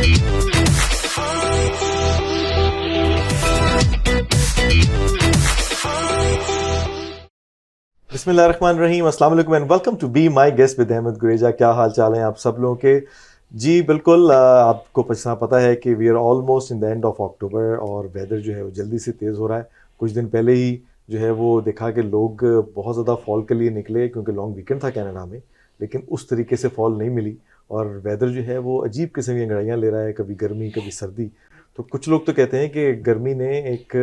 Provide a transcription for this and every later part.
बिस्मिल्लाहिर्रहमानिर्रहीम, अस्सलाम वालेकुम and welcome to Be My Guest with Ahmad Gureja. क्या हाल चाल हैं आप सब लोगों के? जी बिल्कुल, आपको पता है कि we are almost in the end of October और वेदर जो है वो जल्दी से तेज़ हो रहा है। कुछ दिन पहले ही जो है वो देखा कि लोग बहुत ज़्यादा फॉल के लिए निकले क्योंकि लॉन्ग वीकेंड था कनाडा में, लेकिन उस तरीके से फॉल नहीं मिली और वेदर जो है वो अजीब किस्म की अंगड़ाइयाँ ले रहा है, कभी गर्मी कभी सर्दी। तो कुछ लोग तो कहते हैं कि गर्मी ने एक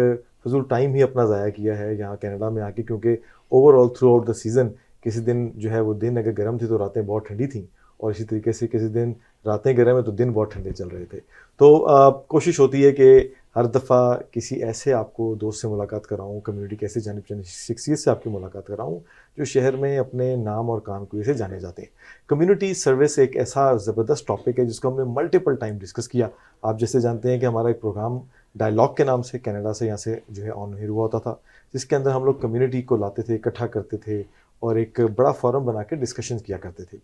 फजूल टाइम ही अपना ज़ाया किया है यहाँ कनाडा में आके, क्योंकि overall through out the season किसी दिन जो है वो दिन अगर गर्म थी तो रातें बहुत ठंडी थी और इसी तरीके से किसी दिन रातें गर्म है तो दिन बहुत ठंडे चल रहे थे। तो कोशिश होती है कि हर दफ़ा किसी ऐसे आपको दोस्त से मुलाकात कराऊँ, कम्युनिटी के ऐसे जाने पहचाने शख्सियत से आपकी मुलाकात कराऊँ जो शहर में अपने नाम और काम की वजह से जाने जाते हैं। कम्युनिटी सर्विस एक ऐसा ज़बरदस्त टॉपिक है जिसको हमने मल्टीपल टाइम डिस्कस किया। आप जैसे जानते हैं कि हमारा एक प्रोग्राम डायलॉग के नाम से कनाडा से यहाँ से जो है ऑन एयर हुआ होता था, जिसके अंदर हम लोग कम्युनिटी को लाते थे, इकट्ठा करते थे और एक बड़ा फोरम बना के डिस्कशन किया करते थे।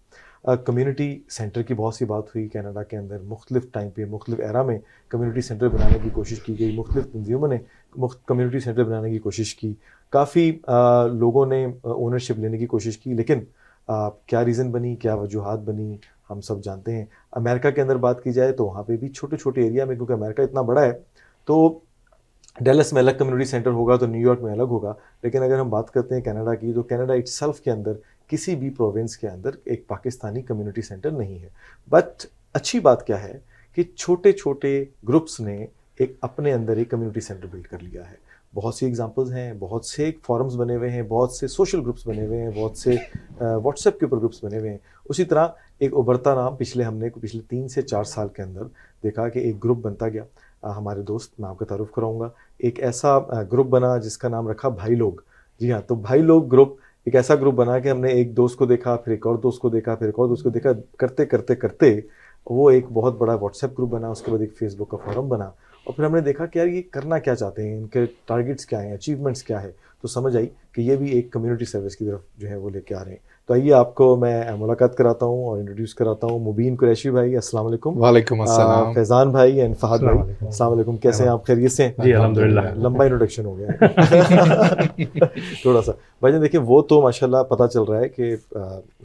कम्युनिटी सेंटर की बहुत सी बात हुई कनाडा के अंदर। मुख्तलिफ टाइम पे मुख्तलिफ एरा में कम्युनिटी सेंटर बनाने की कोशिश की गई, मुख्तलिफ तंजीमों ने कम्युनिटी सेंटर बनाने की कोशिश की, काफ़ी लोगों ने ओनरशिप लेने की कोशिश की, लेकिन क्या रीज़न बनी, क्या वजूहात बनी, हम सब जानते हैं। अमेरिका के अंदर बात की जाए तो वहाँ पे भी छोटे छोटे एरिया में, क्योंकि अमेरिका इतना बड़ा है तो डैलस में अलग कम्युनिटी सेंटर होगा तो न्यूयॉर्क में अलग होगा, लेकिन अगर हम बात करते हैं कनाडा की तो कनाडा इटसेल्फ के अंदर किसी भी प्रोविंस के अंदर एक पाकिस्तानी कम्युनिटी सेंटर नहीं है। बट अच्छी बात क्या है कि छोटे छोटे ग्रुप्स ने एक अपने अंदर एक कम्युनिटी सेंटर बिल्ड कर लिया है। बहुत सी एग्जांपल्स हैं, बहुत से फॉरम्स बने हुए हैं, बहुत से सोशल ग्रुप्स बने हुए हैं, बहुत से व्हाट्सएप के ऊपर ग्रुप्स बने हुए हैं। उसी तरह एक उभरता नाम पिछले 3 से 4 साल के अंदर देखा कि एक ग्रुप बनता गया। हमारे दोस्त, मैं आपका तारुफ कराऊंगा, एक ऐसा ग्रुप बना जिसका नाम रखा भाई लोग। जी हाँ, तो भाई लोग ग्रुप एक ऐसा ग्रुप बना कि हमने एक दोस्त को देखा, फिर एक और दोस्त को देखा, फिर एक और दोस्त को देखा, करते करते करते वो एक बहुत बड़ा व्हाट्सएप ग्रुप बना। उसके बाद एक फेसबुक का फॉरम बना और फिर हमने देखा कि यार ये करना क्या चाहते हैं, इनके टारगेट्स क्या हैं, अचीवमेंट्स क्या है। तो समझ आई कि ये भी एक कम्युनिटी सर्विस की तरफ जो है वो लेके आ रहे हैं। तो आइए आपको मैं मुलाकात कराता हूँ और इंट्रोड्यूस कराता हूँ मुबीन कुरैशी भाई। अस्सलाम वालेकुम। वालेकुम अस्सलाम। फैज़ान भाई एंड फहद भाई, अस्सलाम वालेकुम। कैसे हैं आप? खैरियत से? जी अल्हम्दुलिल्लाह। लंबा इंट्रोडक्शन हो गया है। थोड़ा सा भाईजान, देखिए वो तो माशाल्लाह पता चल रहा है कि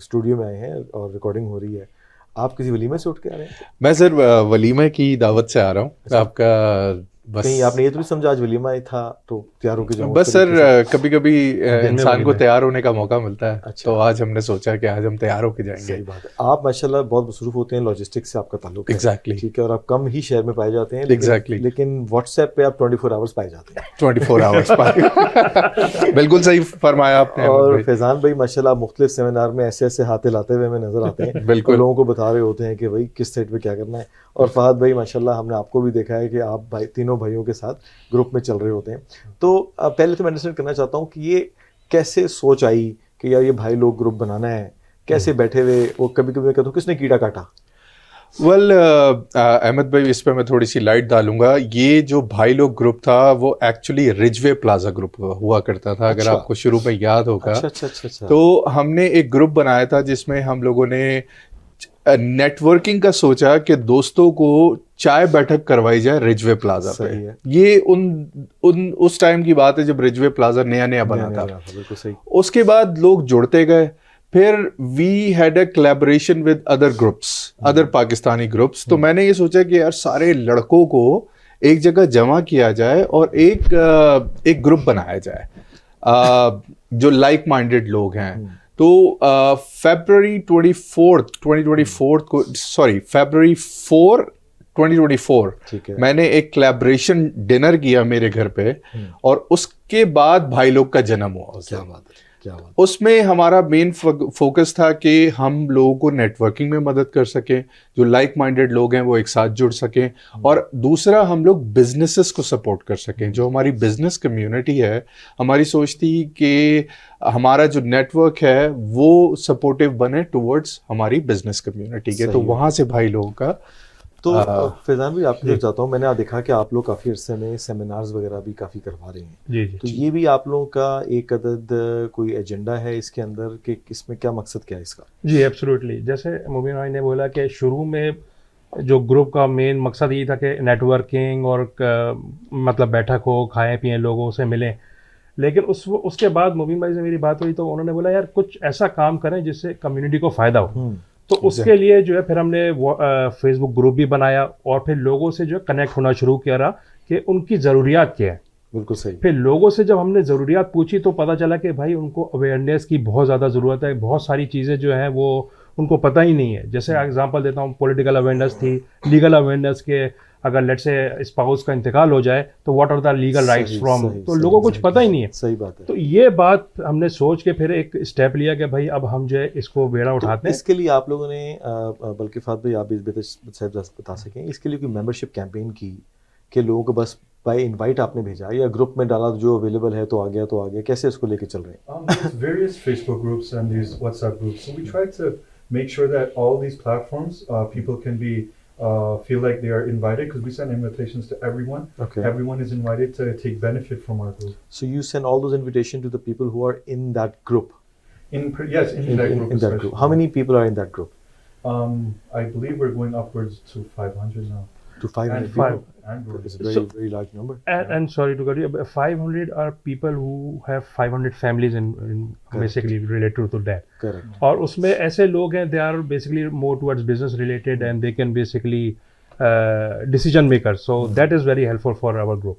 स्टूडियो में आए हैं और रिकॉर्डिंग हो रही है। आप किसी वलीमे से उठ के आ रहे हैं? मैं सर वलीमे की दावत से आ रहा हूँ। आपका बस कहीं आपने ये तो नहीं समझा आज वलीमा ही था तो तैयार होके जाऊँ? बस सर कभी कभी इंसान को वलीमा। तैयार होने का मौका मिलता है। अच्छा। तो आज हमने सोचा कि आज हम तैयार होके जाएंगे। सही बात है। आप माशाल्लाह बहुत मसरूफ होते हैं, लॉजिस्टिक्स से आपका ताल्लुक है। एग्जैक्टली। ठीक है, और आप कम ही शहर में पाए जाते हैं, Exactly. लेकिन व्हाट्सएप पे आप 24 आवर्स पाए जाते हैं। 24 आवर्स पाए। बिल्कुल सही फरमाया आपने। और फैज़ान भाई माशाल्लाह मुख्तलिफ सेमिनार में ऐसे ऐसे हाथ हिलाते हुए हमें नजर आते हैं। बिल्कुल। और लोगों को बता रहे होते हैं कि भाई किस साइड पे क्या करना है। और फहद भाई माशाल्लाह हमने आपको भी देखा है कि आप भाई तीनों भाइयों के साथ ग्रुप में चल रहे होते हैं। तो पहले तो मैं अंडरस्टैंड करना चाहता हूँ कि ये कैसे सोच आई कि यार ये भाई लोग ग्रुप बनाना है, कैसे बैठे हुए? वो कभी कभी मैं कहता हूँ किसने कीड़ा काटा? वेल अहमद भाई, इस पे मैं थोड़ी सी लाइट डालूंगा। ये जो भाई लोग ग्रुप था वो एक्चुअली रिजवे प्लाजा ग्रुप हुआ करता था। अगर अच्छा। आपको शुरू में याद होगा। अच्छा। तो हमने एक ग्रुप बनाया था जिसमें हम लोगों ने नेटवर्किंग का सोचा कि दोस्तों को चाय बैठक करवाई जाए रिजवे प्लाजा पे। सही है। ये उस टाइम की बात है जब रिजवे प्लाजा नया नया बना था। बिल्कुल सही। उसके बाद लोग जुड़ते गए। फिर we had a collaboration with other groups, other Pakistani groups. तो मैंने ये सोचा कि यार सारे लड़कों को एक जगह जमा किया जाए और एक ग्रुप बनाया जाए जो लाइक माइंडेड लोग हैं। तो फरवरी 4 2024 मैंने एक कोलैबोरेशन डिनर किया मेरे घर पे और उसके बाद भाई लोग का जन्म हुआ। क्या बात है, क्या बात। उसमें हमारा मेन फोकस था कि हम लोगों को नेटवर्किंग में मदद कर सकें, जो लाइक माइंडेड लोग हैं वो एक साथ जुड़ सकें, और दूसरा हम लोग बिजनेसेस को सपोर्ट कर सकें। जो हमारी बिजनेस कम्युनिटी है, हमारी सोच थी कि हमारा जो नेटवर्क है वो सपोर्टिव बने टुवर्ड्स हमारी बिजनेस कम्युनिटी के। तो वहाँ से भाई लोगों का। तो फैज़ान भी आपके चाहता हूँ, मैंने देखा कि आप लोग काफ़ी अरसे में सेमिनार्स वगैरह भी काफ़ी करवा रहे हैं। जी तो ये भी आप लोगों का एक अदद कोई एजेंडा है इसके अंदर कि इसमें क्या मकसद क्या है इसका? जी एब्सोल्युटली। जैसे मुबीन भाई ने बोला कि शुरू में जो ग्रुप का मेन मकसद ये था कि नेटवर्किंग और मतलब बैठक हो, खाएं पिएं, लोगों से मिलें। लेकिन उसके बाद मुबीन भाई से मेरी बात हुई तो उन्होंने बोला यार कुछ ऐसा काम करें जिससे कम्युनिटी को फ़ायदा हो। तो उसके लिए जो है फिर हमने फेसबुक ग्रुप भी बनाया और फिर लोगों से जो है कनेक्ट होना शुरू किया कि उनकी ज़रूरियात क्या है। बिल्कुल सही। फिर लोगों से जब हमने ज़रूरियात पूछी तो पता चला कि भाई उनको अवेयरनेस की बहुत ज़्यादा ज़रूरत है। बहुत सारी चीज़ें जो हैं वो उनको पता ही नहीं है। जैसे एग्जांपल देता हूँ, पॉलिटिकल अवेयरनेस थी, लीगल अवेयरनेस के अगर लेट से स्पाउस का इंतकाल हो जाए तो what are the legal rights from, तो लोगों को कुछ पता ही नहीं है। सही बात है। तो ये बात हमने सोच के फिर एक स्टेप लिया कि भाई अब हम जो है इसको बेड़ा उठाते हैं। इसके लिए आप लोगों ने बल्कि फात भाई आप इस बता सकें, इसके लिए कोई मेंबरशिप कैंपेन की कि लोगों को बस बाय इनवाइट आपने भेजा या ग्रुप में डाला जो अवेलेबल है तो आ गया, कैसे इसको लेके चल रहे हैं? There's various Facebook groups and these WhatsApp groups. So we try to make sure that all these platforms, people can be feel like they are invited because we send invitations to everyone. Okay. Everyone is invited to take benefit from our group. So you send all those invitations to the people who are in that group. Yes, in that group. In that group. How many people are in that group? I believe we're going upwards to 500 now. To 500 And people. and growing. It's a very, very large number. And sorry to cut you, 500 are people who have 500 families in basically related to that. Correct. और उसमें ऐसे लोग हैं, they are basically more towards business related and they can basically decision makers. So that is very helpful for our group.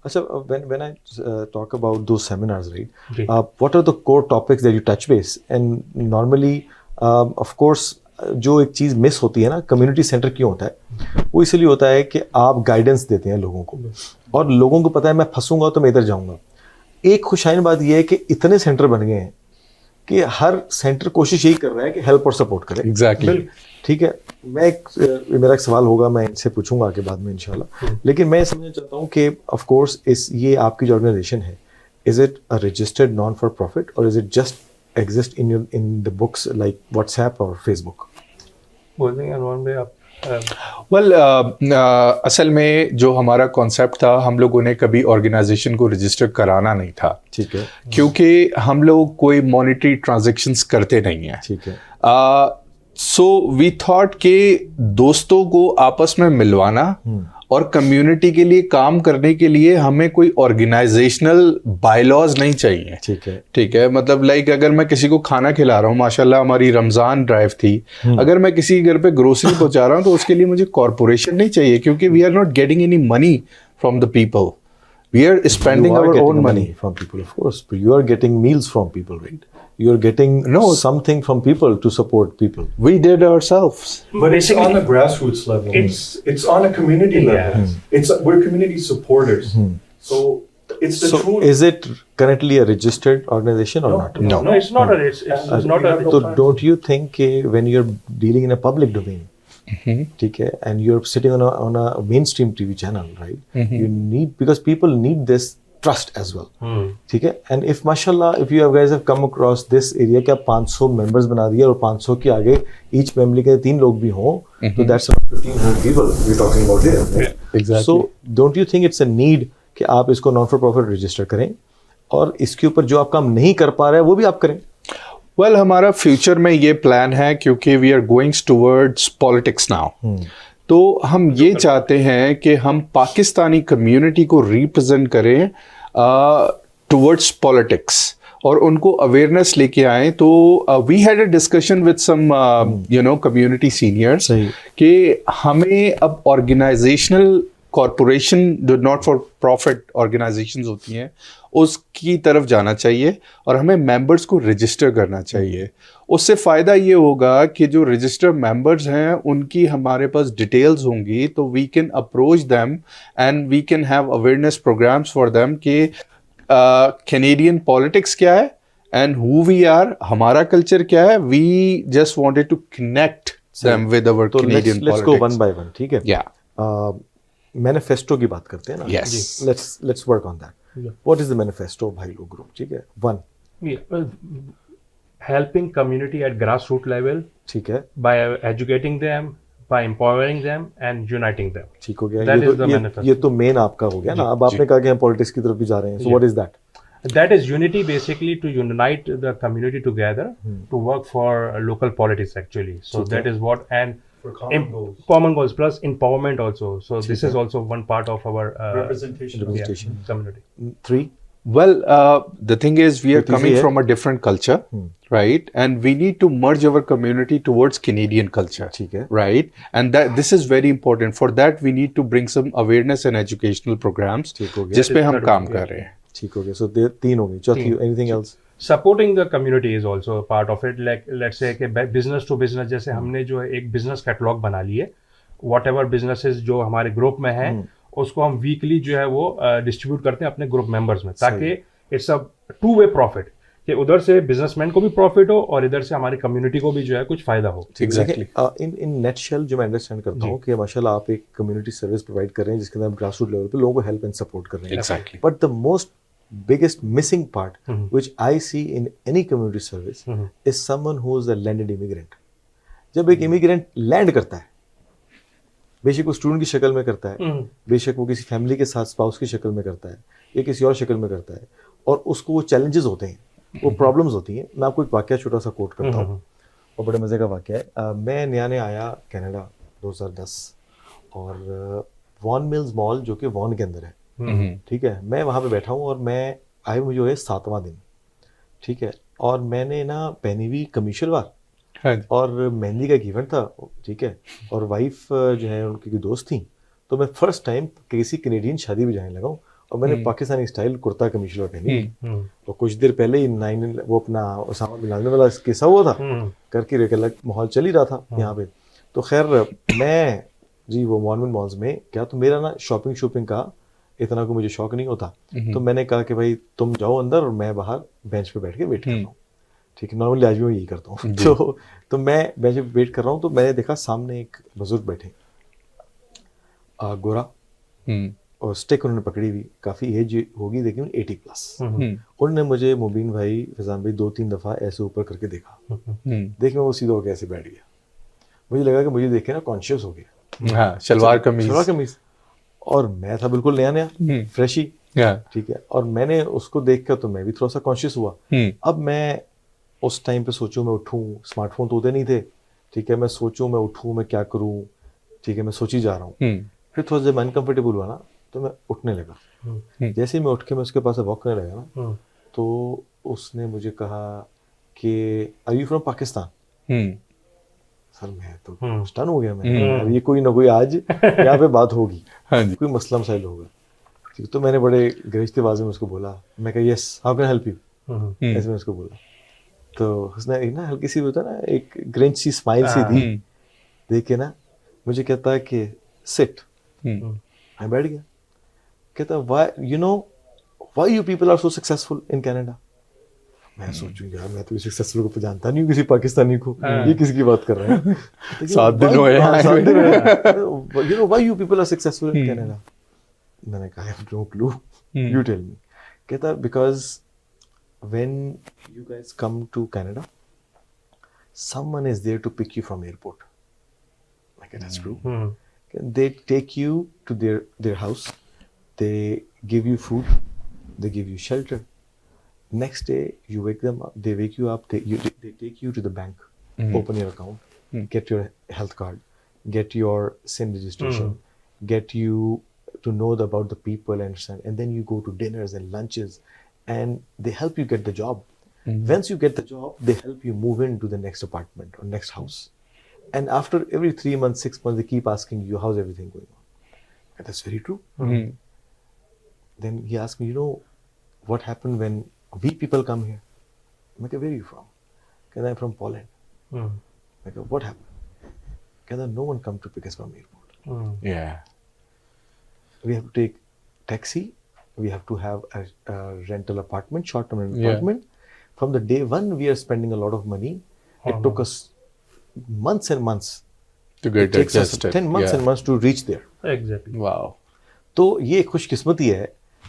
Achha, when I talk about those seminars, right? Ji. What are the core topics that you touch base? And normally, of course, जो एक चीज़ miss होती है ना, community centre क्यों होता है? वो इसलिए होता है कि आप गाइडेंस देते हैं लोगों को और लोगों को पता है मैं फंसूंगा तो मैं इधर जाऊंगा। एक खुशाइन बात यह है कि इतने सेंटर बन गए हैं कि हर सेंटर कोशिश यही कर रहा है कि हेल्प और सपोर्ट करे। एग्जैक्टली। ठीक है, मेरा एक सवाल होगा, मैं इनसे पूछूंगा आगे बाद में इंशाल्लाह, लेकिन मैं समझना चाहता हूँ कि ऑफ कोर्स ये आपकी जो ऑर्गेनाइजेशन है, is it a registered non for profit और is it just exist in the books like WhatsApp or Facebook? बोल देंगे अनवर भाई आप। वेल असल में जो हमारा कॉन्सेप्ट था, हम लोगों ने कभी ऑर्गेनाइजेशन को रजिस्टर कराना नहीं था। ठीक है। क्योंकि हम लोग कोई मॉनेटरी ट्रांजैक्शंस करते नहीं हैं। ठीक है। सो वी थॉट कि दोस्तों को आपस में मिलवाना और कम्युनिटी के लिए काम करने के लिए हमें कोई ऑर्गेनाइजेशनल बायलॉज नहीं चाहिए। ठीक है। ठीक है, मतलब लाइक अगर मैं किसी को खाना खिला रहा हूँ, माशाल्लाह हमारी रमज़ान ड्राइव थी, अगर मैं किसी के घर पे ग्रोसरी पहुंचा रहा हूँ तो उसके लिए मुझे कॉरपोरेशन नहीं चाहिए, क्योंकि we are not getting any money from the people, we are spending our own money from people. Of course you are getting meals from people, right? You are getting something from people to support people. We did ourselves. But it's on a grassroots level. It's on a community level. We're community supporters. So it's the truth. Is it currently a registered organization or not? No, it's not. It's not a. So don't you think when you're dealing in a public domain, ठीक है, and you're sitting on a mainstream TV channel, right? You need, because people need this trust as well. ठीक है, and if mashallah if you guys have come across this area कि आप 500 members बना दिए और 500 के आगे each family के 3 लोग भी हों, तो that's around 1500 people we're talking about here, right? Exactly. So don't you think it's a need कि आप इसको non for profit register करें और इसके ऊपर जो आप काम नहीं कर पा रहे हैं वो भी आप करें? वेल हमारा फ्यूचर में ये प्लान है, क्योंकि we are going towards politics now, तो हम ये चाहते हैं कि हम पाकिस्तानी कम्युनिटी को रिप्रेजेंट करें टुवर्ड्स पॉलिटिक्स और उनको अवेयरनेस लेके आए। तो we had a discussion with some community seniors कि हमें अब ऑर्गेनाइजेशनल कॉरपोरेशन जो नॉट फॉर प्रॉफिट ऑर्गेनाइजेशंस होती हैं उसकी तरफ जाना चाहिए और हमें मेंबर्स को रजिस्टर करना चाहिए। उससे फ़ायदा ये होगा कि जो रजिस्टर मेंबर्स हैं उनकी हमारे पास डिटेल्स होंगी, तो we can approach them and we can have awareness programs for them कि कैनेडियन पॉलिटिक्स क्या है एंड हु वी आर, हमारा कल्चर क्या है। We just wanted to connect them with our Canadian politics. Let's go one by one, ठीक है? या manifesto की बात करते हैं ना? Yes, let's work on that. What is the manifesto भाई लोग ग्रुप? ठीक है, one, helping community at grassroots level ठीक है, by educating them, by empowering them and uniting them. ठीक हो गया। That is the manifesto. ये तो मेन आपका हो गया ना। अब आपने कहा कि हम पॉलिटिक्स की तरफ भी जा रहे हैं, so what is that? That is unity, basically to unite the community together to work for local politics actually. So that is what, and For common goals. common goals plus empowerment also. So this है। is also one part of our Representation. Representation. community. 3 Well, the thing is, we are But easy coming है। from a different culture, right? And we need to merge our community towards Canadian culture, ठीक है। right? And that this is very important. For that, we need to bring some awareness and educational programs, ठीक हो गया। जिस पे हम काम कर रहे हैं. ठीक हो गया। So 3 हो गई। चौथी तीन। anything else? Supporting the community is also a part of it. Like let's say कि business to business, जैसे हमने जो है एक business catalog बना ली है, whatever businesses जो हमारे ग्रुप में है उसको हम वीकली जो है वो डिस्ट्रीब्यूट करते हैं अपने ग्रुप मेंबर्स में, ताकि it's a two way profit, कि उधर से बिजनेसमैन को भी प्रॉफिट हो और इधर से हमारी कम्युनिटी को भी जो है कुछ फायदा हो. Exactly. इन नेटशेल जो मैं अंडरस्टैंड करता हूँ कि माशाल्लाह आप एक कम्युनिटी सर्विस प्रोवाइड कर रहे हैं जिसके अंदर आप ग्रास रूट लेवल पे लोगों को हेल्प एंड सपोर्ट कर रहे हैं. Exactली. But the most biggest missing part which I see in any community service is someone who is a landed immigrant. जब एक इमिग्रेंट लैंड करता है, बेशक वो स्टूडेंट की शक्ल में करता है, बेशक वो किसी फैमिली के साथ स्पाउस की शक्ल में करता है या किसी और शक्ल में करता है, और उसको वो चैलेंजेस होते हैं, वो प्रॉब्लम्स होती हैं. मैं आपको एक वाकया छोटा सा कोट करता हूँ और बड़े मज़े का वाकया है. मैं नया आया कनाडा 2010 और वॉन मिल्स मॉल जो कि वॉन के अंदर है, ठीक है, मैं वहाँ पे बैठा हूँ और मैं आए मुझे है 7वां दिन, ठीक है, और मैंने ना पहनी हुई कमीज शलवार और मेहंदी का एक इवेंट था, ठीक है, और वाइफ जो है उनकी कोई दोस्त थी, तो मैं फर्स्ट टाइम किसी कैनेडियन शादी में जाने लगा हूँ और मैंने पाकिस्तानी स्टाइल कुर्ता कमीज शलवार पहनी. और कुछ देर पहले ही वो अपना उसामा बिन लादेन वाला किस्सा हुआ था, करके एक अलग माहौल चल ही रहा था यहाँ पे. तो खैर मैं जी वो मॉर्निंग मॉल्स में क्या, तो मेरा ना शॉपिंग का इतना को मुझे शौक नहीं होता, तो मैंने कहा कि भाई तुम जाओ अंदर और मैं बाहर बेंच पे बैठ के वेट कर रहा हूँ, ठीक है, नॉर्मली आज भी मैं यही करता हूँ. तो मैं बेंच पे वेट कर रहा हूँ, तो मैंने देखा सामने एक बुजुर्ग बैठे, गोरा, और स्टिक उन्होंने पकड़ी हुई, काफ़ी एज होगी लेकिन 80+. उन्होंने मुझे मुबीन भाई, फैजान भाई 2-3 दफ़ा ऐसे ऊपर करके देखा, देख मैं वो सीधा होकर ऐसे बैठ गया. मुझे लगा कि मुझे देख के ना कॉन्शियस हो गया, शलवार कमीज, और मैं था बिल्कुल नया फ्रेश ही, ठीक है, और मैंने उसको देख कर तो मैं भी थोड़ा सा कॉन्शियस हुआ. अब मैं उस टाइम पे सोचूं मैं उठूं, स्मार्टफोन तो होते नहीं थे, ठीक है, मैं सोचूं मैं उठूं मैं क्या करूं, ठीक है, मैं सोची जा रहा हूँ. फिर थोड़ा जब अनकम्फर्टेबल हुआ ना तो मैं उठने लगा. जैसे ही मैं उठ के मैं उसके पास वॉक करने लगा ना, तो उसने मुझे कहा कि are you from Pakistan. Sir मैं तो स्टन हो गया, मैं ये कोई ना कोई आज यहाँ पे बात होगी, कोई मसला मसाइल होगा. ठीक, तो मैंने बड़े गरजते आवाज़ में उसको बोला, मैं कहा yes how can help you, ऐसे मैं उसको बोला. तो उसने एक ना हल्की सी होता ना एक ग्रिंच सी स्माइल सी दी, देख के ना मुझे कहता है कि सिट. मैं बैठ गया. कहता why you know why you people are so successful in Canada. मैं सोचूं यार मैं तो सक्सेसफुल को जानता नहीं हूँ किसी पाकिस्तानी को, ये किसकी बात कर रहे हैं. 7 दिन हुए, you know why you people are successful in Canada. मैंने कहा I have no clue, you tell me. कहता because when you guys come to Canada someone is there to pick you from airport. मैं कहता that's true. They take you to their house, they give you food, they give you shelter. Next day you wake them up, they wake you up, they take you to the bank, open your account, get your health card, get your SIN registration, get you to know about the people and then you go to dinners and lunches and they help you get the job. Once you get the job, they help you move into the next apartment or next house. And after every 3 months, 6 months, they keep asking you, how's everything going on? And that's very true. Then he asked me, you know, what happened when we people come here? I'm like, where are you from? Because I'm from Poland. I'm like, what happened? Because no one come to pick us from airport. Yeah. We have to take taxi. We have to have a rental apartment, short-term rental apartment. From the day one, we are spending a lot of money. It took us months and months to get adjusted. 10 months and months to reach there. Exactly. Wow. तो ये खुशकिस्मती है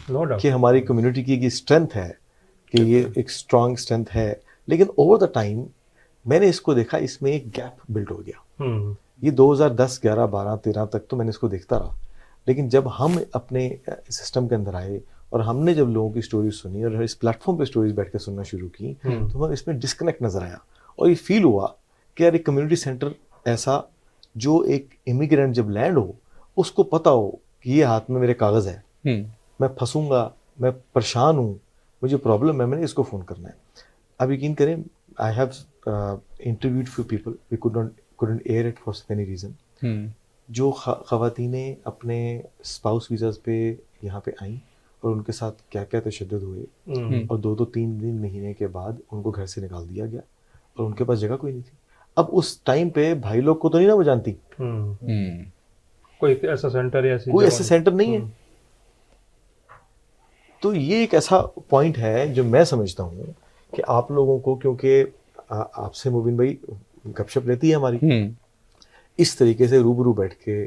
No doubt. कि हमारी community की ये strength है, कि ये एक स्ट्रॉन्ग स्ट्रेंथ है. लेकिन ओवर द टाइम मैंने इसको देखा, इसमें एक गैप बिल्ड हो गया. ये 2010, 11, 12, 13 तक तो मैंने इसको देखता रहा. लेकिन जब हम अपने सिस्टम के अंदर आए और हमने जब लोगों की स्टोरीज सुनी और इस प्लेटफॉर्म पे स्टोरीज बैठ के सुनना शुरू की, तो हमें इसमें डिस्कनेक्ट नजर आया और ये फील हुआ कि यार एक कम्युनिटी सेंटर ऐसा जो एक इमिग्रेंट जब लैंड हो उसको पता हो कि ये हाथ में मेरे कागज है, मैं फंसूंगा, मैं परेशान हूँ, मुझे प्रॉब्लम है, मैंने इसको फ़ोन करना है। अब यकीन करें, I have interviewed few people, we couldn't air it for any reason, जो ख़वातीनें अपने स्पाउस वीज़ाज पे यहाँ पे आईं और उनके साथ क्या क्या तशद्दुद हुए और 2-2 3 महीने के बाद उनको घर से निकाल दिया गया और उनके पास जगह कोई नहीं थी। अब उस टाइम पे भाई लोग को तो नहीं ना वो जानती, कोई ऐसा सेंटर या ऐसी कोई जगह ऐसा सेंटर नहीं है। तो ये एक ऐसा पॉइंट है जो मैं समझता हूँ कि आप लोगों को, क्योंकि आपसे मुबीन भाई गपशप लेती है हमारी, इस तरीके से रूबरू बैठ के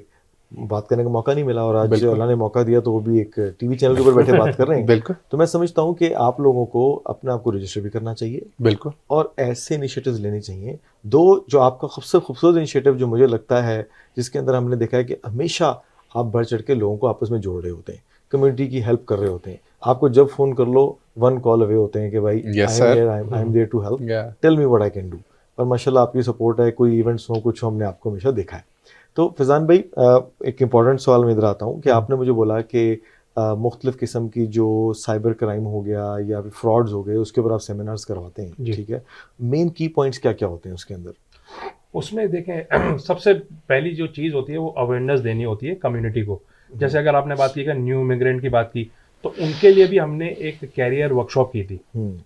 बात करने का मौका नहीं मिला और आज अल्लाह ने मौका दिया तो वो भी एक टीवी चैनल के ऊपर बैठे बात कर रहे हैं। बिल्कुल। तो मैं समझता हूँ कि आप लोगों को अपने आप को रजिस्टर भी करना चाहिए, बिल्कुल, और ऐसे इनिशिएटिव्स लेने चाहिए। दो जो आपका सबसे खूबसूरत इनिशिएटिव जो मुझे लगता है, जिसके अंदर हमने देखा है कि हमेशा आप बढ़ चढ़ के लोगों को आपस में जोड़ रहे होते हैं, कम्युनिटी की हेल्प कर रहे होते हैं। आपको जब फ़ोन कर लो 1 कॉल अवे होते हैं कि भाई I am there to help, tell me what I can do. और माशाल्लाह आपकी सपोर्ट है, कोई इवेंट्स हो कुछ हो, हमने आपको हमेशा देखा है। तो फैज़ान भाई, एक इम्पॉर्टेंट सवाल मैं इधर आता हूँ कि आपने मुझे बोला कि मुख्तलिफ़ किस्म की जो साइबर क्राइम हो गया या फिर फ्रॉड्स हो गए उसके ऊपर आप सेमिनार्स करवाते हैं, ठीक है। मेन की पॉइंट्स क्या क्या होते हैं उसके अंदर? उसमें देखें सबसे पहली जो चीज़ होती है वो अवेयरनेस देनी होती है कम्युनिटी को। जैसे अगर आपने बात की कि न्यू इमिग्रेंट की बात की, तो उनके लिए भी हमने एक कैरियर वर्कशॉप की थी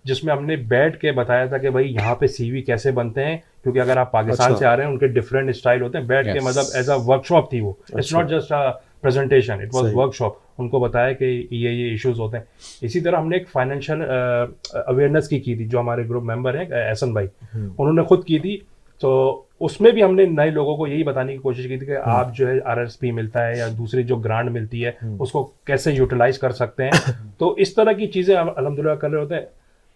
जिसमें हमने बैठ के बताया था कि भाई यहाँ पे सीवी कैसे बनते हैं, क्योंकि अगर आप पाकिस्तान से आ रहे हैं उनके डिफरेंट स्टाइल होते हैं। बैठ के मतलब एज अ वर्कशॉप थी वो, it's not just a presentation, it was workshop. उनको बताया कि ये इश्यूज होते हैं। इसी तरह हमने एक फाइनेंशियल अवेयरनेस की थी, जो हमारे ग्रुप मेंबर हैं एहसन भाई, उन्होंने खुद की थी। तो उसमें भी हमने नए लोगों को यही बताने की कोशिश की थी कि आप जो है RSP मिलता है या दूसरी जो ग्रांट मिलती है उसको कैसे यूटिलाइज कर सकते हैं। तो इस तरह की चीज़ें अल्हम्दुलिल्लाह कर रहे होते हैं।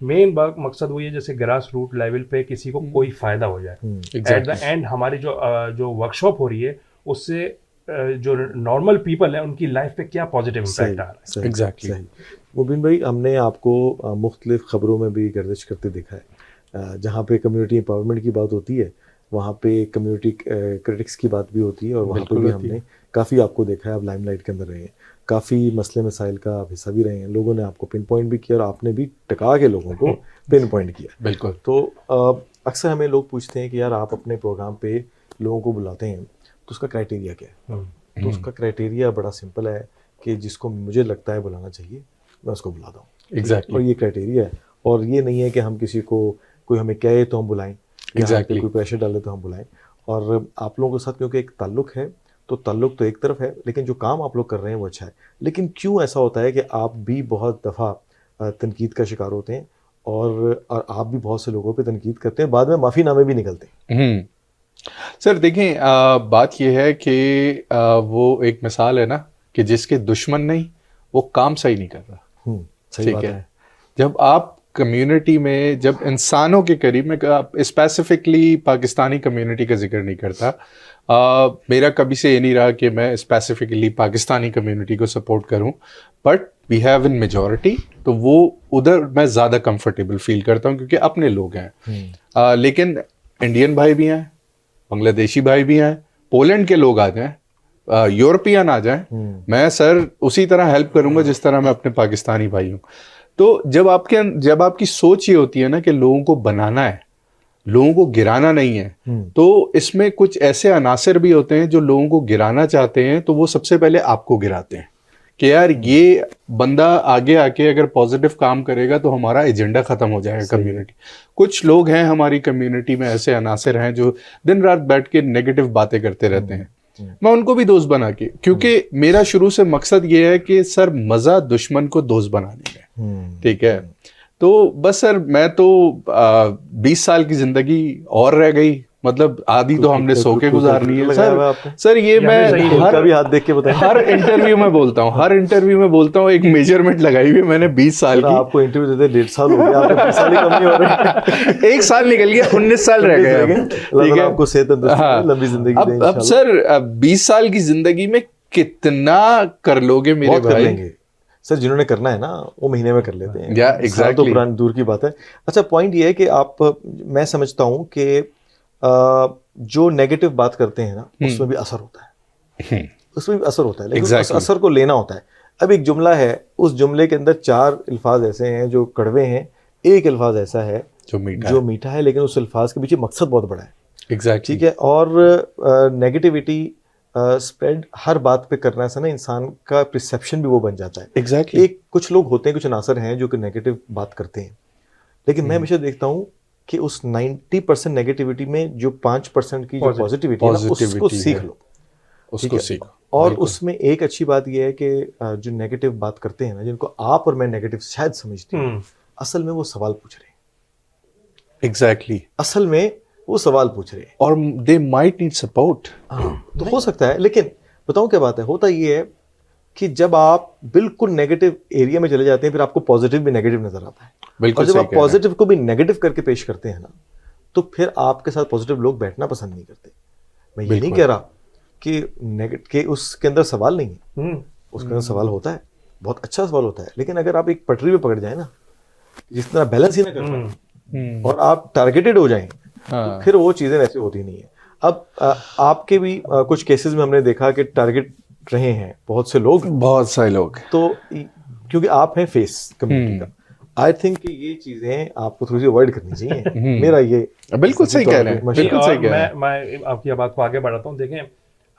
मेन मकसद वही है जैसे ग्रास रूट लेवल पे किसी को कोई फ़ायदा हो जाए। एट द एंड हमारी जो वर्कशॉप हो रही है उससे जो नॉर्मल पीपल है उनकी लाइफ पे क्या पॉजिटिव इम्पैक्ट आ रहा है। एग्जैक्टली। मुबीन भाई, हमने आपको मुख्तलिफ खबरों में भी गर्दिश करते देखा है, जहाँ पे कम्युनिटी एम्पावरमेंट की बात होती है वहाँ पे कम्युनिटी क्रिटिक्स की बात भी होती है और वहाँ पे भी हमने काफ़ी आपको देखा है, आप लाइमलाइट के अंदर रहे हैं, काफ़ी मसले मसाइल का आप हिस्सा भी रहे हैं, लोगों ने आपको पिन पॉइंट भी किया और आपने भी टका के लोगों को पिन पॉइंट किया। बिल्कुल। तो अक्सर हमें लोग पूछते हैं कि यार आप अपने प्रोग्राम पे लोगों को बुलाते हैं तो उसका क्राइटेरिया क्या है? तो उसका क्राइटेरिया बड़ा सिंपल है कि जिसको मुझे लगता है बुलाना चाहिए मैं उसको बुलाता हूँ। एग्जैक्टली। और ये क्राइटेरिया है, और ये नहीं है कि हम किसी को, कोई हमें कहे तो हम बुलाएं, एग्जैक्टली। कोई प्रेशर डाले तो हम बुलाएं। और आप लोगों के साथ क्योंकि एक ताल्लुक है, तो ताल्लुक तो एक तरफ है, लेकिन जो काम आप लोग कर रहे हैं वो अच्छा है। लेकिन क्यों ऐसा होता है कि आप भी बहुत दफ़ा तनकीद का शिकार होते हैं और आप भी बहुत से लोगों पे तनकीद करते हैं, बाद में माफ़ीनामे भी निकलते हैं? सर देखें, बात यह है कि वो एक मिसाल है ना कि जिसके दुश्मन नहीं वो काम सही नहीं कर रहा। सही बात है। जब आप कम्युनिटी में, जब इंसानों के करीब में, स्पेसिफिकली पाकिस्तानी कम्युनिटी का जिक्र नहीं करता, मेरा कभी से ये नहीं रहा कि मैं स्पेसिफिकली पाकिस्तानी कम्युनिटी को सपोर्ट करूं, but we have in majority, तो वो उधर मैं ज़्यादा कंफर्टेबल फील करता हूं क्योंकि अपने लोग हैं। लेकिन इंडियन भाई भी हैं, बांग्लादेशी भाई भी हैं, पोलैंड के लोग आ जाएं, यूरोपियन आ जाएं, मैं सर उसी तरह हेल्प करूंगा जिस तरह मैं अपने पाकिस्तानी भाई हूं। तो जब आपकी सोच ये होती है ना कि लोगों को बनाना है, लोगों को गिराना नहीं है, तो इसमें कुछ ऐसे अनासर भी होते हैं जो लोगों को गिराना चाहते हैं, तो वो सबसे पहले आपको गिराते हैं कि यार ये बंदा आगे आके अगर पॉजिटिव काम करेगा तो हमारा एजेंडा खत्म हो जाएगा कम्युनिटी। कुछ लोग हैं हमारी कम्युनिटी में, ऐसे अनासर हैं जो दिन रात बैठ के नेगेटिव बातें करते रहते हैं, मैं उनको भी दोस्त बना के, क्योंकि मेरा शुरू से मकसद ये है कि सर मजा दुश्मन को दोस्त बनाने में, ठीक है। तो बस सर मैं तो 20 साल की जिंदगी और रह गई, मतलब आधी तो हमने सो के गुजारनी है सर ये मैं हर भी हाथ देख के बताएं, हर इंटरव्यू में बोलता हूँ, एक मेजरमेंट लगाई हुई है मैंने 20 साल की। आपको इंटरव्यू देते 1.5 साल हो गया, आपको 20 साल ही कम नहीं हो रहे। 1 साल निकल गया, 19 साल रह गए, ठीक है। आपको सेहत लंबी जिंदगी दें। अब सर 20 साल की जिंदगी में कितना कर लोगे मेरे भाई? सर जिन्होंने करना है ना वो महीने में कर लेते हैं, या एग्जैक्टली, तो पुरानी दूर की बात है। अच्छा, पॉइंट ये है कि आप, मैं समझता हूँ कि जो नेगेटिव बात करते हैं ना उसमें भी असर होता है, उसमें भी असर होता है, लेकिन उस असर को लेना होता है। अब एक जुमला है, उस जुमले के अंदर 4 अल्फाज ऐसे हैं जो कड़वे हैं, एक अल्फाज ऐसा है जो मीठा है, लेकिन उस अल्फाज के पीछे मकसद बहुत बड़ा है। एग्जैक्टली ठीक है। और नेगेटिविटी स्प्रेड हर बात पे करना से ना इंसान का परसेप्शन भी वो बन जाता है। एग्जैक्टली एक कुछ लोग होते हैं, कुछ अनासर हैं जो कि नेगेटिव बात करते हैं, लेकिन मैं हमेशा देखता हूँ कि उस 90% नेगेटिविटी में जो 5% की जो पॉजिटिविटी है ना, उसको सीख लो, उसको सीखो। और उसमें एक अच्छी बात यह है कि जो नेगेटिव बात करते हैं ना, जिनको आप और मैं नेगेटिव शायद समझते हैं, असल में वो सवाल पूछ रहे हैं। एग्जैक्टली असल में वो सवाल पूछ रहे हैं, और दे माइट नीड सपोर्ट। तो हो सकता है। लेकिन बताऊं क्या बात है, होता ये है कि जब आप बिल्कुल नेगेटिव एरिया में चले जाते हैं, फिर आपको पॉजिटिव भी नेगेटिव नजर आता है। बिल्कुल और जब सही आप कह रहे हैं। पॉजिटिव को भी नेगेटिव करके पेश करते हैं ना, तो फिर आपके साथ पॉजिटिव लोग बैठना पसंद नहीं करते। मैं ये नहीं बिल्कुल। कह रहा कि के उसके अंदर सवाल नहीं है, उसके अंदर सवाल होता है, बहुत अच्छा सवाल होता है, लेकिन अगर आप एक पटरी पे पकड़ जाए ना, जिस तरह बैलेंस ही ना कर पाए और आप टारगेटेड हो जाएं, तो फिर वो चीजें ऐसे होती नहीं है। अब आपके भी कुछ केसेस में हमने देखा कि टारगेट रहे हैं बहुत से लोग, बहुत सारे लोग। तो क्योंकि आप हैं फेस कम्युनिटी का, आई थिंक कि ये चीजें आपको थोड़ी सी अवॉइड करनी चाहिए। मेरा ये बिल्कुल सही कह रहे हैं, मशवरा बिल्कुल सही कह रहे हैं। मैं आपकी बात को आगे बढ़ाता हूँ। देखें,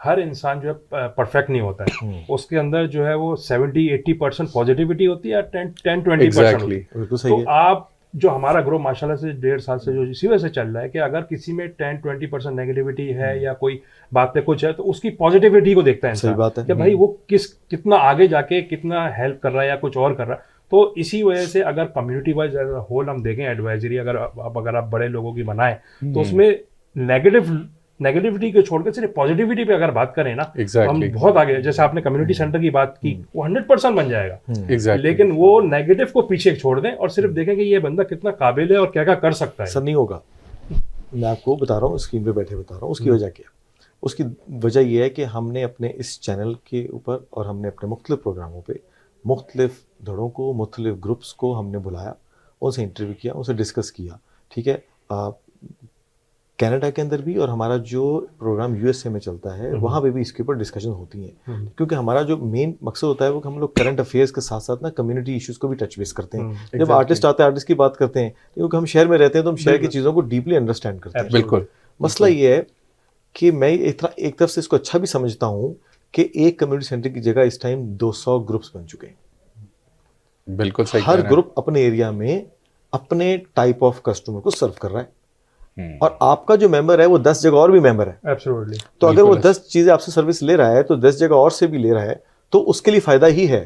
हर इंसान जो है परफेक्ट नहीं होता है, उसके अंदर जो है वो 70-80% पॉजिटिविटी होती है, 10-20% होती है। बिल्कुल सही तो है। आप जो हमारा ग्रुप माशाल्लाह से 1.5 साल से जो इसी वजह से चल रहा है कि अगर किसी में 10-20% नेगेटिविटी है या कोई बात पे कुछ है, तो उसकी पॉजिटिविटी को देखता है सही इंसान बात है। कि भाई वो कितना आगे जाके कितना हेल्प कर रहा है या कुछ और कर रहा है। तो इसी वजह से अगर कम्युनिटी वाइज होल हम देखें एडवाइजरी, अगर आप बड़े लोगों की बनाएं, तो उसमें नेगेटिविटी को छोड़कर सिर्फ पॉजिटिविटी पे अगर बात करें ना, तो हम बहुत आगे। जैसे आपने कम्युनिटी सेंटर की बात की, वो 100% बन जाएगा। एग्जैक्टली लेकिन वो नेगेटिव को पीछे छोड़ दें और सिर्फ देखें कि ये बंदा कितना काबिल है और क्या क्या कर सकता है। ऐसा नहीं होगा। मैं आपको बता रहा हूँ, स्क्रीन पे बैठे बता रहा हूँ उसकी वजह क्या है। उसकी वजह यह है कि हमने अपने इस चैनल के ऊपर और हमने अपने मुख्तलिफ प्रोग्रामों पे मुख्तलिफ धड़ों को, मुख्तलिफ ग्रुप्स को हमने बुलाया, उनसे इंटरव्यू किया, उनसे डिस्कस किया। ठीक है। कनाडा के अंदर भी और हमारा जो प्रोग्राम यूएसए में चलता है वहाँ पे भी इसके ऊपर डिस्कशन होती हैं, क्योंकि हमारा जो मेन मकसद होता है वो कि हम लोग करंट अफेयर्स के साथ साथ ना कम्युनिटी इश्यूज़ को भी टच बेस करते हैं। जब आर्टिस्ट आते हैं, आर्टिस्ट की बात करते हैं, क्योंकि हम शहर में रहते हैं तो हम शहर की चीज़ों को डीपली अंडरस्टैंड करते हैं। बिल्कुल। मसला ये है कि मैं एक तरफ से इसको अच्छा भी समझता हूँ कि एक कम्युनिटी सेंटर की जगह इस टाइम 200 ग्रुप्स बन चुके हैं। बिल्कुल सही। हर ग्रुप अपने एरिया में अपने टाइप ऑफ कस्टमर को सर्व कर रहा है, और आपका जो मेंबर है वो 10 जगह और भी मेंबर है। एब्सोल्युटली। तो अगर वो 10 चीजें आपसे सर्विस ले रहा है तो 10 जगह और से भी ले रहा है, तो उसके लिए फायदा ही है।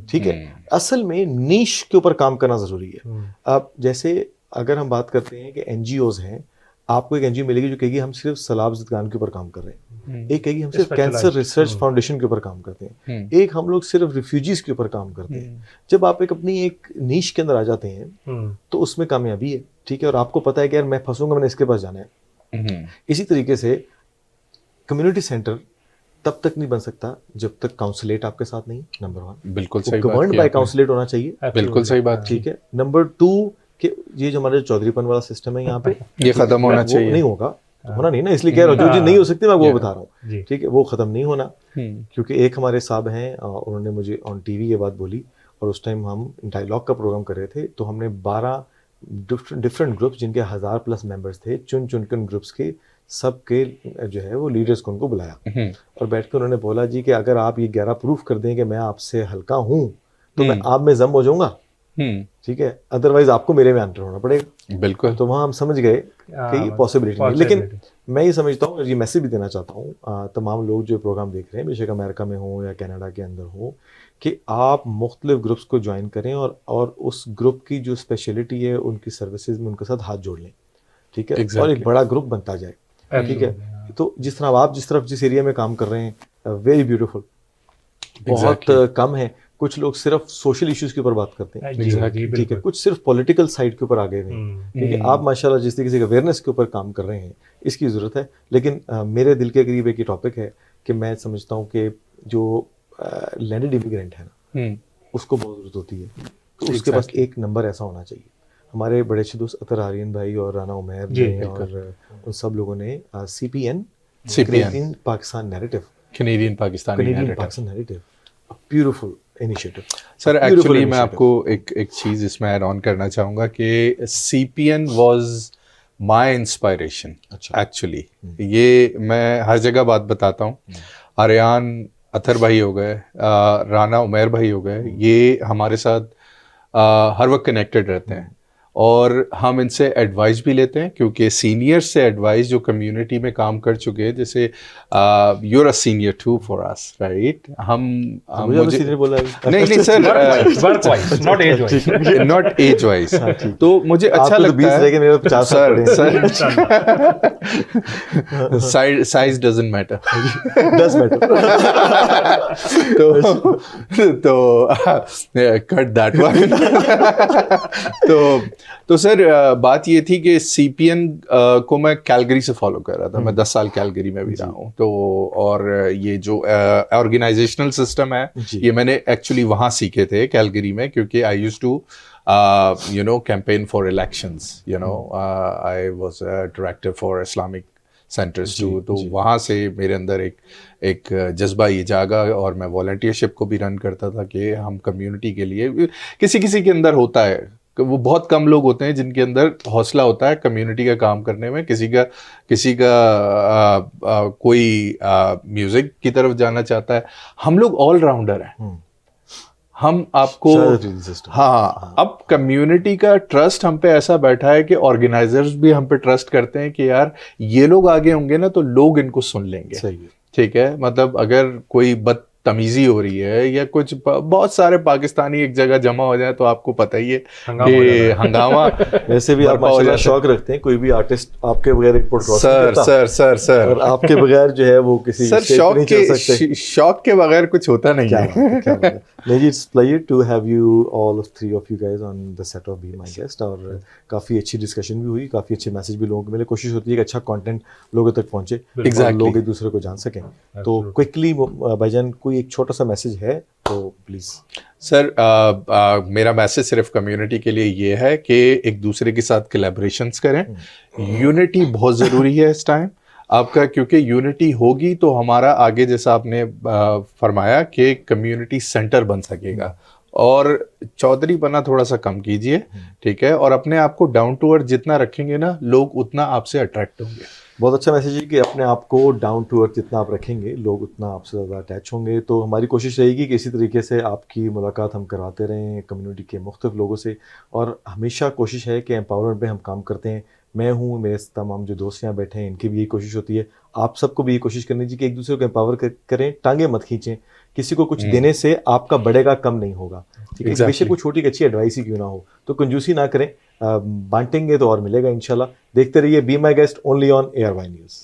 ठीक है। असल में नीश के ऊपर काम करना जरूरी है। अब जैसे अगर हम बात करते हैं कि एनजीओज हैं, आपको एक एनजीओ मिलेगी जो कहेगी हम सिर्फ सलाब ज़िदगान के ऊपर काम कर रहे हैं, एक कहेगी हम सिर्फ कैंसर रिसर्च फाउंडेशन के ऊपर काम करते हैं, एक हम लोग सिर्फ रिफ्यूजीज के ऊपर काम करते हैं। जब आप अपनी एक नीश के अंदर आ जाते हैं तो उसमें कामयाबी है। ठीक है। और आपको पता है कि यार मैं फंसूंगा, मैंने इसके पास जाना है। इसी तरीके से कम्युनिटी सेंटर तब तक नहीं बन सकता जब तक काउंसलेट आपके साथ नहीं। नंबर 1, बिल्कुल सही बात गवर्नड बाय काउंसलेट होना चाहिए। बिल्कुल सही बात। ठीक है। नंबर 2 कि ये जो हमारा चौधरीपन वाला सिस्टम है यहाँ पे ये खत्म होना चाहिए। नहीं होगा, होना नहीं ना, इसलिए कह रहा हूँ जो चीज नहीं हो सकती मैं वो बता रहा हूँ। ठीक है। वो खत्म नहीं होना, क्योंकि एक हमारे साहब हैं, उन्होंने मुझे ऑन टीवी ये बात बोली, और उस टाइम हम डायलॉग का प्रोग्राम कर रहे थे, तो हमने 12 डिफरेंट ग्रुप्स जिनके 1000+ मेंबर्स थे, चुन के उन ग्रुप्स के सब के जो है वो लीडर्स को उनको बुलाया और बैठ कर उन्होंने बोला जी कि अगर आप ये 11 प्रूफ कर दें कि मैं आपसे हल्का हूँ तो मैं आप में जम हो जाऊंगा। ठीक है। अदरवाइज आपको मेरे में एंटर होना पड़ेगा। बिल्कुल। तो वहाँ हम समझ गए कि ये पॉसिबिलिटी नहीं। लेकिन मैं ये समझता हूँ, ये मैसेज भी देना चाहता हूँ तमाम लोग जो प्रोग्राम देख रहे हैं, बेशक अमेरिका में हो या कनाडा के अंदर हो, कि आप मुख्तलिफ ग्रुप्स को ज्वाइन करें और उस ग्रुप की जो स्पेशलिटी है उनकी सर्विसेज में उनके साथ हाथ जोड़ लें। ठीक है। और एक बड़ा ग्रुप बनता जाए। ठीक है। तो जिस तरह आप जिस एरिया में काम कर रहे हैं, वेरी ब्यूटीफुल, बहुत कम है। कुछ लोग सिर्फ सोशल इश्यूज के ऊपर बात करते हैं। ठीक है। कुछ सिर्फ पॉलिटिकल साइड के ऊपर आगे हैं। ठीक है। आप माशाल्लाह जिस तरीके से अवेयरनेस के ऊपर काम कर रहे हैं, इसकी ज़रूरत है। लेकिन मेरे दिल के करीब एक टॉपिक है कि मैं समझता हूँ कि जो लैंडेड इमिग्रेंट है ना, उसको बहुत ज़रूरत होती है, तो उसके पास एक नंबर ऐसा होना चाहिए हमारे बड़े अच्छे दोस्त अतर आर्यन भाई और राना उमैर जी, ने और उन सब लोगों ने CPN CPN Pakistan narrative Canadian Pakistani Canadian narrative। Pakistan narrative beautiful initiative sir actually मैं आपको एक चीज़ इसमें ऐड ऑन करना चाहूँगा कि CPN वाज माय इंस्पायरेशन अच्छा। एक्चुअली। ये मैं हर जगह बात बताता हूँ। आर्यान अतर भाई हो गए, राना उमैर भाई हो गए, ये हमारे साथ हर वक्त कनेक्टेड रहते हैं और हम इनसे एडवाइस भी लेते हैं क्योंकि सीनियर्स से एडवाइस जो कम्युनिटी में काम कर चुके हैं, जैसे you are a senior to for us right. हम मुझे सीनियर बोला है। नहीं sir, work wise not age wise. Not age wise. तो मुझे अच्छा आपको तो 20 लगता रह गए, मेरे तो 50 साल पड़े हैं। Sir size doesn't matter. 10 minute. तो कट दैट वन। तो सर बात ये थी कि CPN को मैं कैलगरी से फॉलो कर रहा था। मैं 10 साल कैलगरी में भी रहा हूँ। तो और ये जो ऑर्गेनाइजेशनल सिस्टम है ये मैंने एक्चुअली वहाँ सीखे थे कैलगरी में, क्योंकि I used to campaign for elections, I was a director for Islamic centers too। तो वहाँ से मेरे अंदर एक जज्बा ये जागा और मैं वॉलंटियरशिप को भी रन करता था कि हम कम्युनिटी के लिए, किसी के अंदर होता है, वो बहुत कम लोग होते हैं जिनके अंदर हौसला होता है कम्युनिटी का काम करने में। किसी का कोई म्यूजिक की तरफ जाना चाहता है। हम लोग ऑलराउंडर हैं। हम आपको हाँ, अब कम्युनिटी का ट्रस्ट हम पे ऐसा बैठा है कि ऑर्गेनाइजर्स भी हम पे ट्रस्ट करते हैं कि यार ये लोग आगे होंगे ना तो लोग इनको सुन लेंगे। सही है। ठीक है, मतलब अगर कोई बदतमीजी हो रही है या कुछ, बहुत सारे पाकिस्तानी एक जगह जमा हो जाए तो आपको पता ही है कि हंगामा। वैसे भी आप माशाल्लाह शौक रखते हैं, कोई भी आर्टिस्ट आपके बगैर रिपोर्ट क्रॉस नहीं करता। सर और आपके बगैर जो है वो किसी सर स्टेज पे नहीं चल सकते। शौक के बगैर कुछ होता नहीं है। नहीं जी, it's pleasure to have you all three of you guys on the set of Be My Guest. और काफ़ी अच्छी डिस्कशन भी हुई, काफ़ी अच्छे मैसेज भी लोगों को मिले। कोशिश होती है कि अच्छा कंटेंट लोगों तक पहुंचे और लोग एक दूसरे को जान सकें। तो क्विकली भाईजान कोई एक छोटा सा मैसेज है तो प्लीज़। सर मेरा मैसेज सिर्फ कम्युनिटी के लिए ये है कि एक दूसरे के साथ कोलैबोरेशंस करें। यूनिटी बहुत ज़रूरी है इस टाइम आपका, क्योंकि यूनिटी होगी तो हमारा आगे, जैसा आपने फरमाया कि कम्युनिटी सेंटर बन सकेगा। और चौधरी बना थोड़ा सा कम कीजिए, ठीक है, और अपने आप को डाउन टू अर्थ जितना रखेंगे ना, लोग उतना आपसे अट्रैक्ट होंगे। बहुत अच्छा मैसेज है कि अपने आप को डाउन टू अर्थ जितना आप रखेंगे, लोग उतना आपसे ज़्यादा अटैच होंगे। तो हमारी कोशिश रहेगी कि इसी तरीके से आपकी मुलाकात हम करवाते रहें कम्युनिटी के मुख्तलिफ लोगों से। और हमेशा कोशिश है कि एम्पावरमेंट पे हम काम करते हैं। मैं हूँ, मेरे तमाम जो दोस्त यहाँ बैठे हैं, इनकी भी यही कोशिश होती है। आप सबको भी ये कोशिश करनी चाहिए कि एक दूसरे को एम्पावर करें, टांगे मत खींचें। किसी को कुछ देने से आपका बढ़ेगा, कम नहीं होगा। ठीक है, बेशक कुछ छोटी अच्छी एडवाइस ही क्यों ना हो, तो कंजूसी ना करें, बांटेंगे तो और मिलेगा इंशाल्लाह। देखते रहिए be my guest only on ARY news.